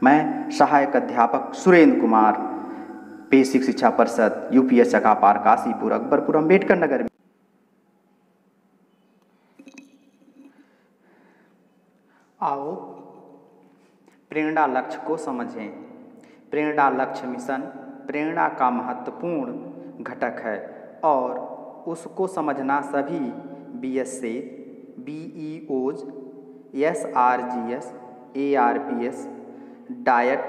मैं सहायक अध्यापक सुरेंद्र कुमार, बेसिक शिक्षा परिषद यूपीएस चकापार काशीपुर अकबरपुर अम्बेडकर नगर में। आओ प्रेरणा लक्ष्य को समझें। प्रेरणा लक्ष्य मिशन प्रेरणा का महत्वपूर्ण घटक है और उसको समझना सभी बीएसए, बीईओज, एसआरजीएस, एआरपीएस, डायट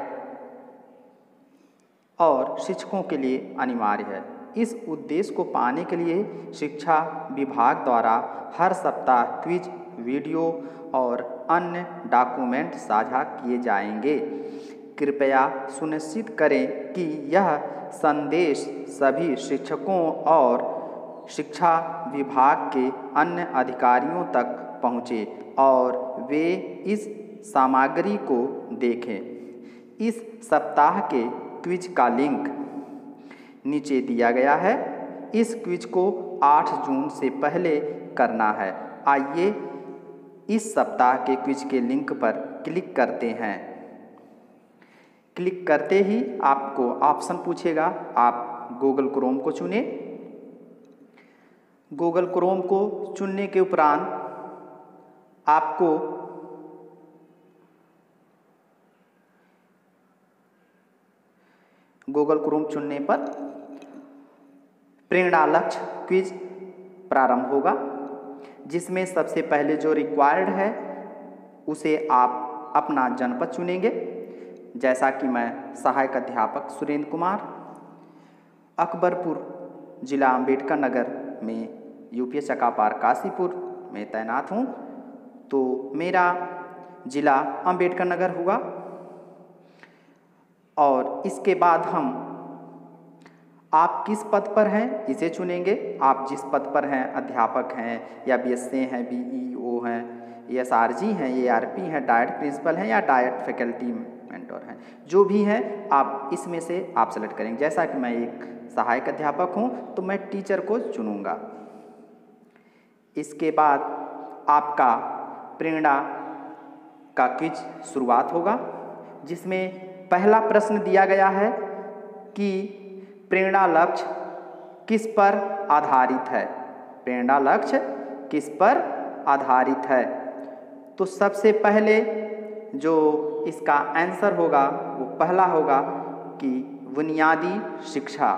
और शिक्षकों के लिए अनिवार्य है। इस उद्देश्य को पाने के लिए शिक्षा विभाग द्वारा हर सप्ताह क्विज, वीडियो और अन्य डॉक्यूमेंट साझा किए जाएंगे। कृपया सुनिश्चित करें कि यह संदेश सभी शिक्षकों और शिक्षा विभाग के अन्य अधिकारियों तक पहुँचे और वे इस सामग्री को देखें। इस सप्ताह के क्विज का लिंक नीचे दिया गया है। इस क्विज को 8 जून से पहले करना है। आइए इस सप्ताह के क्विज के लिंक पर क्लिक करते हैं। क्लिक करते ही आपको ऑप्शन पूछेगा, आप गूगल क्रोम को चुनें। गूगल क्रोम को चुनने के उपरांत आपको गूगल क्रोम चुनने पर प्रेरणा लक्ष्य क्विज प्रारंभ होगा, जिसमें सबसे पहले जो रिक्वायर्ड है उसे आप अपना जनपद चुनेंगे। जैसा कि मैं सहायक अध्यापक सुरेंद्र कुमार अकबरपुर जिला अम्बेडकर नगर में यूपीएस चकापार काशीपुर में तैनात हूँ, तो मेरा जिला अम्बेडकर नगर हुआ। और इसके बाद हम आप किस पद पर हैं इसे चुनेंगे। आप जिस पद पर हैं, अध्यापक हैं या बीएसए हैं, बीईओ हैं, एसआरजी हैं, एआरपी हैं, डायट प्रिंसिपल हैं या डायट फैकल्टी मेंटर हैं, जो भी हैं आप इसमें से आप सेलेक्ट करेंगे। जैसा कि मैं एक सहायक अध्यापक हूँ तो मैं टीचर को चुनूँगा। इसके बाद आपका प्रेरणा का क्विज शुरुआत होगा, जिसमें पहला प्रश्न दिया गया है कि प्रेरणा लक्ष्य किस पर आधारित है। प्रेरणा लक्ष्य किस पर आधारित है। तो सबसे पहले जो इसका आंसर होगा वो पहला होगा कि बुनियादी शिक्षा।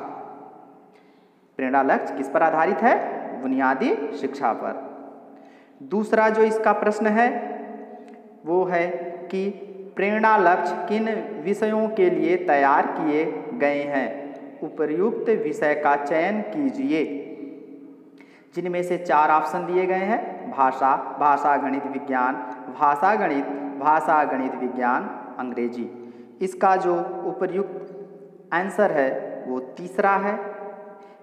प्रेरणा लक्ष्य किस पर आधारित है? बुनियादी शिक्षा पर। दूसरा जो इसका प्रश्न है वो है कि प्रेरणा लक्ष्य किन विषयों के लिए तैयार किए गए हैं। उपर्युक्त विषय का चयन कीजिए, जिनमें से 4 ऑप्शन दिए गए हैं। भाषा, भाषा गणित विज्ञान, भाषा गणित, भाषा गणित विज्ञान, अंग्रेजी। इसका जो उपर्युक्त आंसर है वो तीसरा है,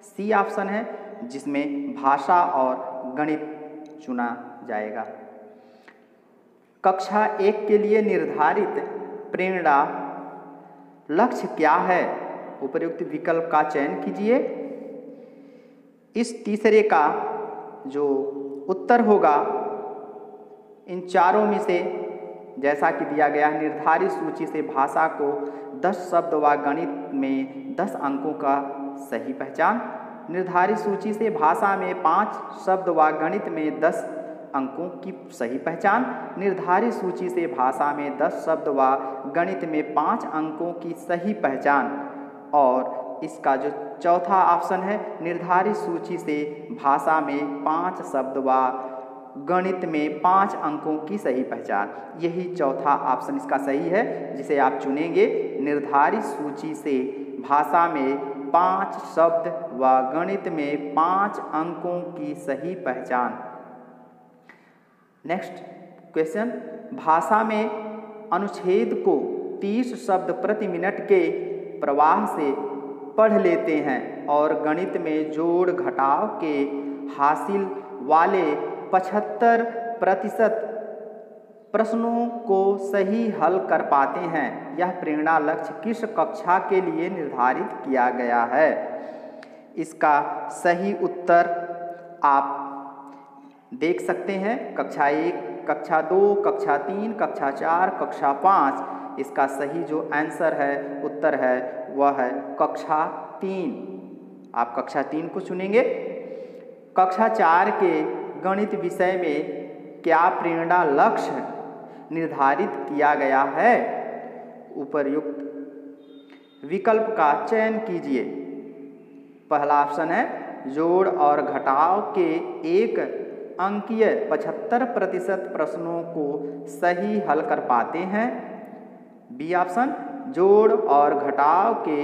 सी ऑप्शन है, जिसमें भाषा और गणित चुना जाएगा। कक्षा 1 के लिए निर्धारित प्रेरणा लक्ष्य क्या है? उपर्युक्त विकल्प का चयन कीजिए। इस तीसरे का जो उत्तर होगा इन चारों में से, जैसा कि दिया गया है, निर्धारित सूची से भाषा को 10 शब्द व गणित में 10 अंकों का सही पहचान। निर्धारित सूची से भाषा में 5 शब्द व गणित में 10 अंकों की सही पहचान। निर्धारित सूची से भाषा में 10 शब्द व गणित में 5 अंकों की सही पहचान। और इसका जो चौथा ऑप्शन है, निर्धारित सूची से भाषा में 5 शब्द व गणित में 5 अंकों की सही पहचान। यही चौथा ऑप्शन इसका सही है, जिसे आप चुनेंगे। निर्धारित सूची से भाषा में 5 शब्द व गणित में 5 अंकों की सही पहचान। नेक्स्ट क्वेश्चन, भाषा में अनुच्छेद को 30 शब्द प्रति मिनट के प्रवाह से पढ़ लेते हैं और गणित में जोड़ घटाव के हासिल वाले 75% प्रश्नों को सही हल कर पाते हैं। यह प्रेरणा लक्ष्य किस कक्षा के लिए निर्धारित किया गया है? इसका सही उत्तर आप देख सकते हैं। कक्षा 1, कक्षा 2, कक्षा 3, कक्षा 4, कक्षा 5 इसका सही जो आंसर है, उत्तर है, वह है कक्षा 3। आप कक्षा 3 को चुनेंगे। कक्षा 4 के गणित विषय में क्या प्रेरणा लक्ष्य निर्धारित किया गया है? उपर्युक्त विकल्प का चयन कीजिए। पहला ऑप्शन है जोड़ और घटाव के एक अंकीय 75% प्रश्नों को सही हल कर पाते हैं। बी ऑप्शन जोड़ और घटाव के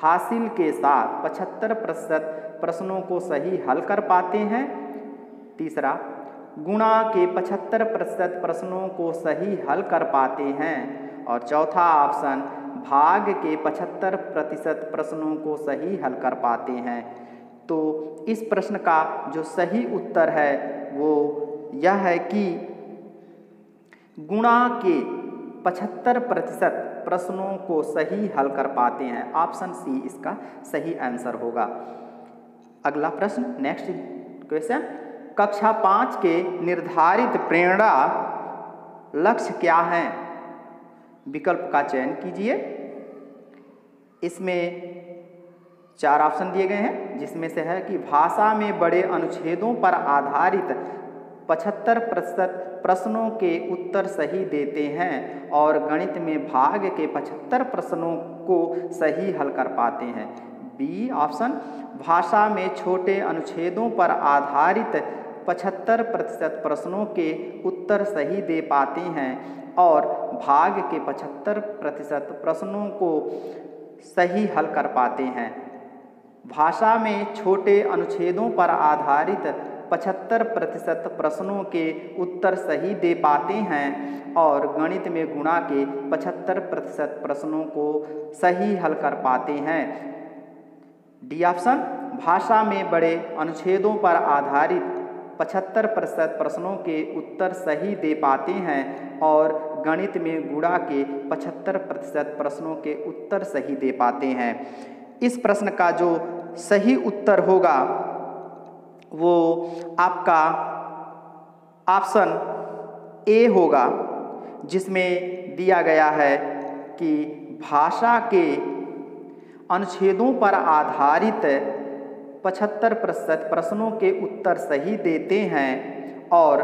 हासिल के साथ 75% प्रश्नों को सही हल कर पाते हैं। तीसरा गुणा के 75% प्रश्नों को सही हल कर पाते हैं। और चौथा ऑप्शन भाग के 75% प्रश्नों को सही हल कर पाते हैं। तो इस प्रश्न का जो सही उत्तर है वो यह है कि गुणा के 75% प्रश्नों को सही हल कर पाते हैं। ऑप्शन सी इसका सही आंसर होगा। अगला प्रश्न, नेक्स्ट क्वेश्चन, कक्षा 5 के निर्धारित प्रेरणा लक्ष्य क्या हैं? विकल्प का चयन कीजिए। इसमें 4 ऑप्शन दिए गए हैं, जिसमें से है कि भाषा में बड़े अनुच्छेदों पर आधारित 75% प्रश्नों के उत्तर सही देते हैं और गणित में भाग के 75 प्रश्नों को सही हल कर पाते हैं। बी ऑप्शन भाषा में छोटे अनुच्छेदों पर आधारित 75% प्रश्नों के उत्तर सही दे पाते हैं और भाग के 75% प्रश्नों को सही हल कर पाते हैं। भाषा में छोटे अनुच्छेदों पर आधारित 75% प्रश्नों के उत्तर सही दे पाते हैं और गणित में गुणा के 75% प्रश्नों को सही हल कर पाते हैं। डी ऑप्शन भाषा में बड़े अनुच्छेदों पर आधारित 75% प्रश्नों के उत्तर सही दे पाते हैं और गणित में गुणा के 75% प्रश्नों के उत्तर सही दे पाते हैं। इस प्रश्न का जो सही उत्तर होगा वो आपका ऑप्शन ए होगा, जिसमें दिया गया है कि भाषा के अनुच्छेदों पर आधारित 75% प्रश्नों के उत्तर सही देते हैं और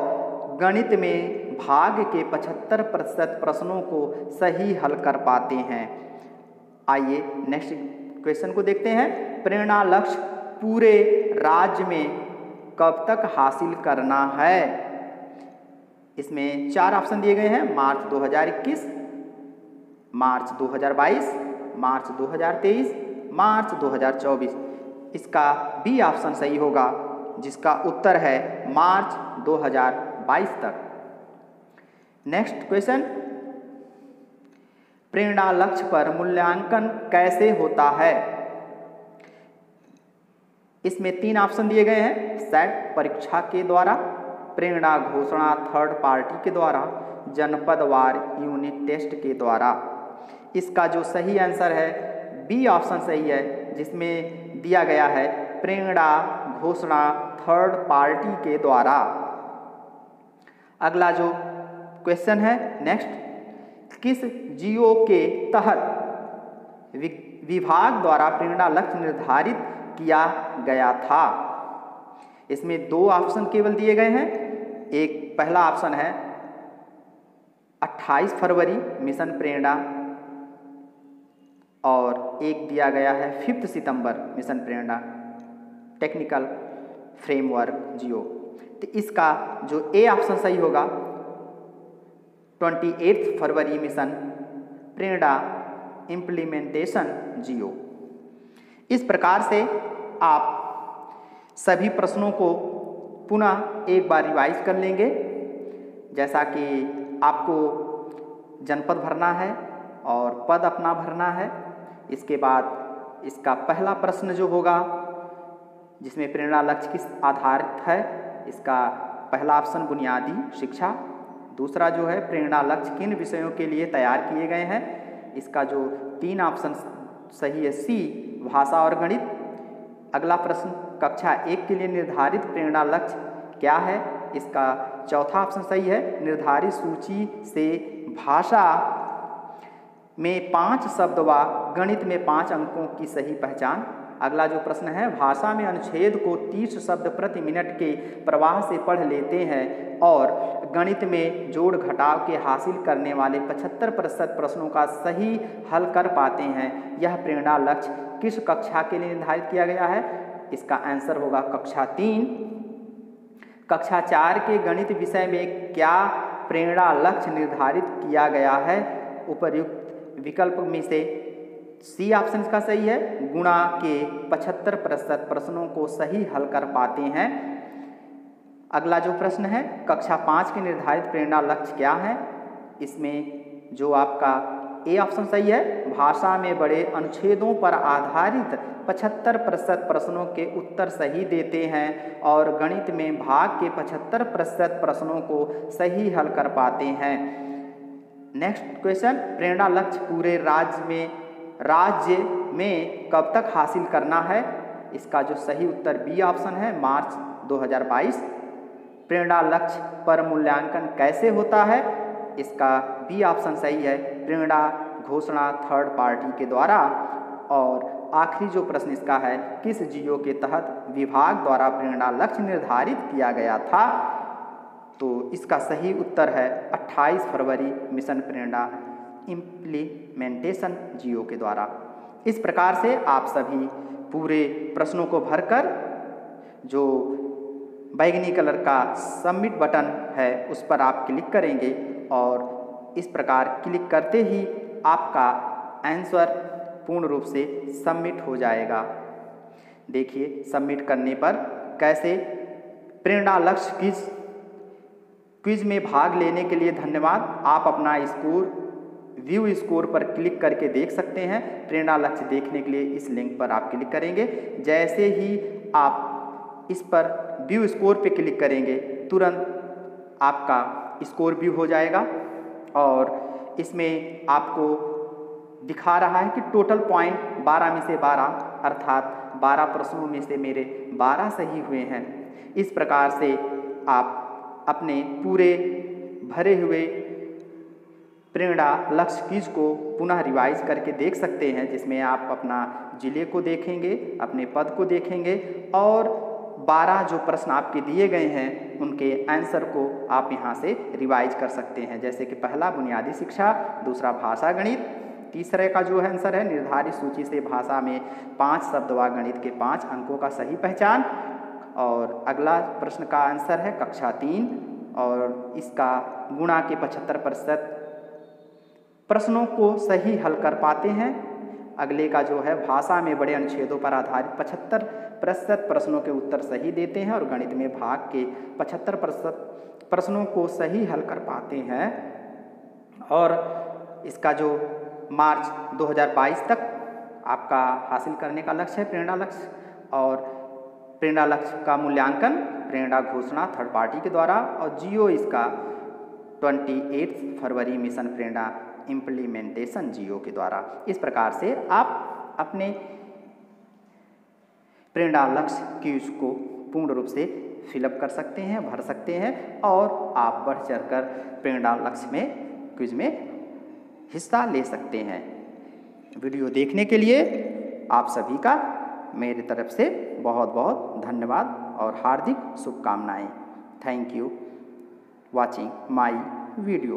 गणित में भाग के 75% प्रश्नों को सही हल कर पाते हैं। आइए नेक्स्ट क्वेश्चन को देखते हैं। प्रेरणा लक्ष्य पूरे राज्य में कब तक हासिल करना है? इसमें 4 ऑप्शन दिए गए हैं, मार्च 2021, मार्च 2022, मार्च 2023, मार्च 2024। इसका बी ऑप्शन सही होगा, जिसका उत्तर है मार्च 2022 तक। नेक्स्ट क्वेश्चन, प्रेरणा लक्ष्य पर मूल्यांकन कैसे होता है? इसमें 3 ऑप्शन दिए गए हैं, सेट परीक्षा के द्वारा, प्रेरणा घोषणा थर्ड पार्टी के द्वारा, जनपदवार यूनिट टेस्ट के द्वारा। इसका जो सही आंसर है बी ऑप्शन सही है, जिसमें दिया गया है प्रेरणा घोषणा थर्ड पार्टी के द्वारा। अगला जो क्वेश्चन है नेक्स्ट, किस जीओ के तहत विभाग द्वारा प्रेरणा लक्ष्य निर्धारित किया गया था? इसमें 2 ऑप्शन केवल दिए गए हैं। एक पहला ऑप्शन है 28 फरवरी मिशन प्रेरणा और एक दिया गया है 5 सितंबर मिशन प्रेरणा टेक्निकल फ्रेमवर्क जियो। तो इसका जो ए ऑप्शन सही होगा 28 फरवरी मिशन प्रेरणा इम्प्लीमेंटेशन जियो। इस प्रकार से आप सभी प्रश्नों को पुनः एक बार रिवाइज कर लेंगे। जैसा कि आपको जनपद भरना है और पद अपना भरना है। इसके बाद इसका पहला प्रश्न जो होगा, जिसमें प्रेरणा लक्ष्य किस आधारित है, इसका पहला ऑप्शन बुनियादी शिक्षा, दूसरा जो है प्रेरणा लक्ष्य किन विषयों के लिए तैयार किए गए हैं, इसका जो 3 ऑप्शन सही है सी भाषा और गणित। अगला प्रश्न कक्षा 1 के लिए निर्धारित प्रेरणा लक्ष्य क्या है, इसका चौथा ऑप्शन सही है निर्धारित सूची से भाषा में 5 शब्द व गणित में 5 अंकों की सही पहचान। अगला जो प्रश्न है, भाषा में अनुच्छेद को 30 शब्द प्रति मिनट के प्रवाह से पढ़ लेते हैं और गणित में जोड़ घटाव के हासिल करने वाले 75% प्रश्नों का सही हल कर पाते हैं। यह प्रेरणा लक्ष्य किस कक्षा के लिए निर्धारित किया गया है? इसका आंसर होगा कक्षा 3। कक्षा 4 के गणित विषय में क्या प्रेरणा लक्ष्य निर्धारित किया गया है? उपर्युक्त विकल्प में से सी ऑप्शन का सही है। गुणा के 75% प्रश्नों को सही हल कर पाते हैं। अगला जो प्रश्न है, कक्षा 5 के निर्धारित प्रेरणा लक्ष्य क्या है? इसमें जो आपका ए ऑप्शन सही है, भाषा में बड़े अनुच्छेदों पर आधारित 75% प्रश्नों के उत्तर सही देते हैं और गणित में भाग के 75% प्रश्नों को सही हल कर पाते हैं। नेक्स्ट क्वेश्चन, प्रेरणा लक्ष्य पूरे राज्य में कब तक हासिल करना है? इसका जो सही उत्तर बी ऑप्शन है, मार्च 2022। प्रेरणा लक्ष्य पर मूल्यांकन कैसे होता है? इसका बी ऑप्शन सही है, प्रेरणा घोषणा थर्ड पार्टी के द्वारा। और आखिरी जो प्रश्न इसका है, किस जीओ के तहत विभाग द्वारा प्रेरणा लक्ष्य निर्धारित किया गया था? तो इसका सही उत्तर है 28 फरवरी मिशन प्रेरणा इम्प्लीमेंटेशन जीओ के द्वारा। इस प्रकार से आप सभी पूरे प्रश्नों को भरकर जो बैंगनी कलर का सबमिट बटन है उस पर आप क्लिक करेंगे और इस प्रकार क्लिक करते ही आपका आंसर पूर्ण रूप से सबमिट हो जाएगा। देखिए सबमिट करने पर कैसे प्रेरणा लक्ष्य क्विज में भाग लेने के लिए धन्यवाद। आप अपना स्कोर व्यू स्कोर पर क्लिक करके देख सकते हैं। प्रेरणा लक्ष्य देखने के लिए इस लिंक पर आप क्लिक करेंगे। जैसे ही आप इस पर व्यू स्कोर पे क्लिक करेंगे तुरंत आपका स्कोर व्यू हो जाएगा और इसमें आपको दिखा रहा है कि टोटल पॉइंट 12 में से 12 अर्थात 12 प्रश्नों में से मेरे 12 सही हुए हैं। इस प्रकार से आप अपने पूरे भरे हुए प्रेरणा लक्ष्य क्विज को पुनः रिवाइज करके देख सकते हैं, जिसमें आप अपना जिले को देखेंगे, अपने पद को देखेंगे और 12 जो प्रश्न आपके दिए गए हैं उनके आंसर को आप यहाँ से रिवाइज कर सकते हैं। जैसे कि पहला बुनियादी शिक्षा, दूसरा भाषा गणित, तीसरे का जो आंसर है निर्धारित सूची से भाषा में 5 शब्द व गणित के 5 अंकों का सही पहचान। और अगला प्रश्न का आंसर है कक्षा 3 और इसका गुणा के 75% प्रश्नों को सही हल कर पाते हैं। अगले का जो है भाषा में बड़े अनुच्छेदों पर आधारित 75% प्रश्नों के उत्तर सही देते हैं और गणित में भाग के 75% प्रश्नों को सही हल कर पाते हैं। और इसका जो मार्च 2022 तक आपका हासिल करने का लक्ष्य है प्रेरणा लक्ष्य। और प्रेरणा लक्ष्य का मूल्यांकन प्रेरणा घोषणा थर्ड पार्टी के द्वारा और जीओ इसका 28 फरवरी मिशन प्रेरणा इम्प्लीमेंटेशन जीओ के द्वारा। इस प्रकार से आप अपने प्रेरणा लक्ष्य क्विज को पूर्ण रूप से फिलअप कर सकते हैं, भर सकते हैं और आप बढ़ चढ़कर प्रेरणा लक्ष्य में क्विज में हिस्सा ले सकते हैं। वीडियो देखने के लिए आप सभी का मेरी तरफ से बहुत बहुत धन्यवाद और हार्दिक शुभकामनाएं। Thank you watching my video.